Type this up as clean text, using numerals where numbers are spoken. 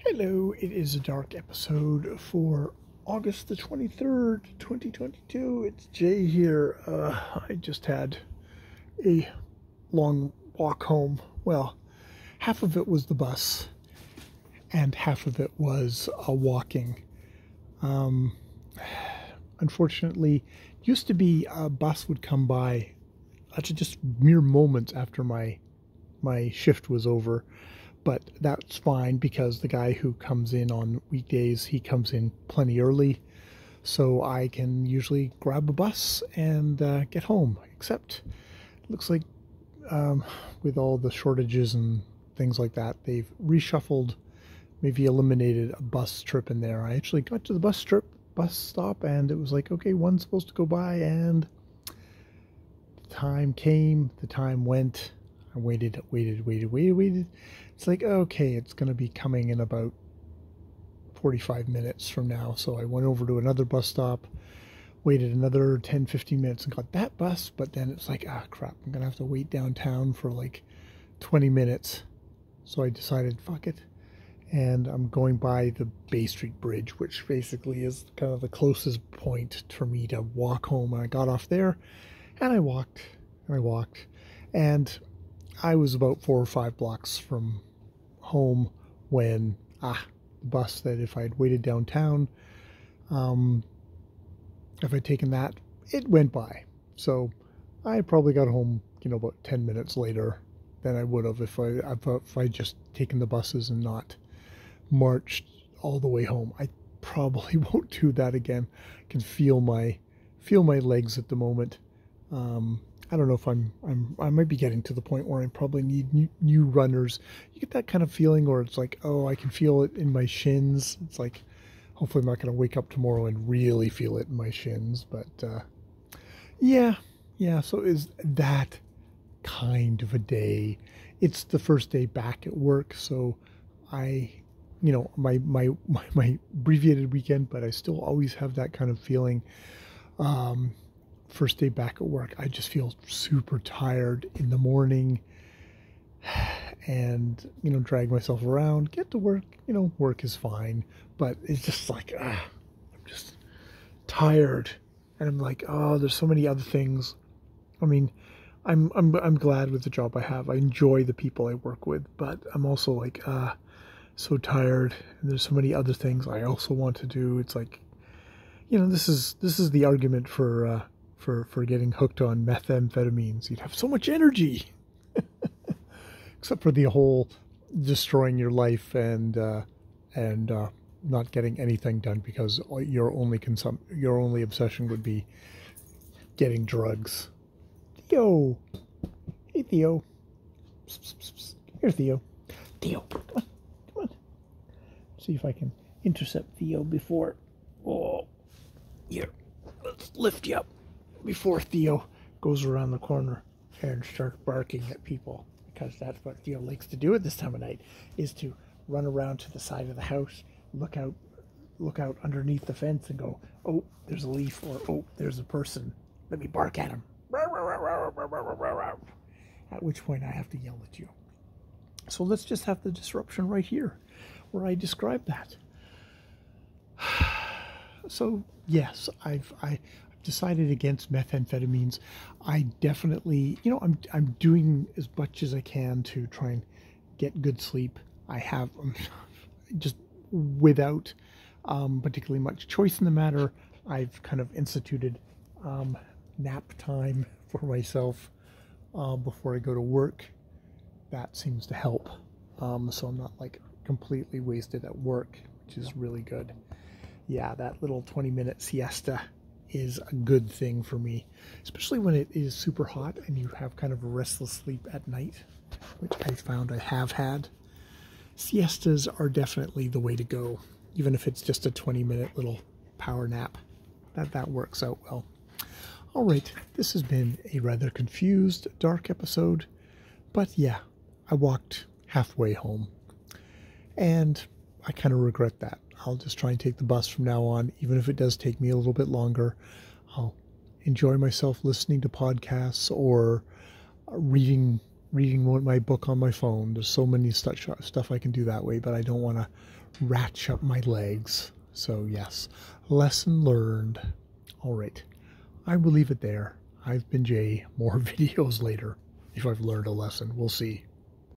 Hello, it is a dark episode for August the 23rd, 2022. It's Jay here. I just had a long walk home. Well, half of it was the bus, and half of it was walking. Um, Unfortunately, used to be a bus would come by just mere moments after my shift was over. But that's fine because the guy who comes in on weekdays, he comes in plenty early. So I can usually grab a bus and get home. Except it looks like with all the shortages and things like that, they've reshuffled, maybe eliminated a bus trip in there. I actually got to the bus stop, and it was like, okay, one's supposed to go by, and the time came, the time went. I waited. It's like, okay, it's going to be coming in about 45 minutes from now. So I went over to another bus stop, waited another 10, 15 minutes and got that bus. But then it's like, crap, I'm going to have to wait downtown for like 20 minutes. So I decided, fuck it. And I'm going by the Bay Street Bridge, which basically is kind of the closest point for me to walk home. And I got off there and I walked. And I was about 4 or 5 blocks from home when the bus that if I'd waited downtown, if I'd taken that, it went by. So I probably got home, about 10 minutes later than I would have if I just taken the buses and not marched all the way home. I probably won't do that again. I can feel my legs at the moment. I don't know if I might be getting to the point where I probably need new runners. You get that kind of feeling where it's like, oh, I can feel it in my shins. It's like, hopefully I'm not going to wake up tomorrow and really feel it in my shins. But yeah. So is that kind of a day? It's the first day back at work, so my abbreviated weekend, but I still always have that kind of feeling. First day back at work, I just feel super tired in the morning and, drag myself around, get to work, work is fine, but it's just like, I'm just tired. And I'm like, oh, there's so many other things. I mean, I'm glad with the job I have. I enjoy the people I work with, but I'm also like, so tired. And there's so many other things I also want to do. It's like, this is the argument for getting hooked on methamphetamines. You'd have so much energy, except for the whole destroying your life and not getting anything done because your only obsession would be getting drugs. Theo, hey Theo, psst, psst, psst. Here Theo, come on. See if I can intercept Theo before. Oh, here, let's lift you up before Theo goes around the corner and starts barking at people, because that's what Theo likes to do at this time of night, is to run around to the side of the house, look out underneath the fence and go, oh, there's a leaf, or oh, there's a person, let me bark at him. At which point I have to yell at you. So let's just have the disruption right here where I describe that. So yes, I've decided against methamphetamines. I definitely, I'm doing as much as I can to try and get good sleep. I have just without particularly much choice in the matter. I've kind of instituted nap time for myself before I go to work. That seems to help. So I'm not like completely wasted at work, which is really good. Yeah, that little 20-minute siesta is a good thing for me, especially when it is super hot and you have kind of a restless sleep at night, which I found I have had. Siestas are definitely the way to go, even if it's just a 20-minute little power nap. That works out well. All right, this has been a rather confused, dark episode, but yeah, I walked halfway home, and I kind of regret that. I'll just try and take the bus from now on, even if it does take me a little bit longer. I'll enjoy myself listening to podcasts or reading reading my book on my phone. There's so many stuff I can do that way, but I don't want to ratchet up my legs. So yes, lesson learned. All right, I will leave it there. I've been Jay. More videos later if I've learned a lesson. We'll see.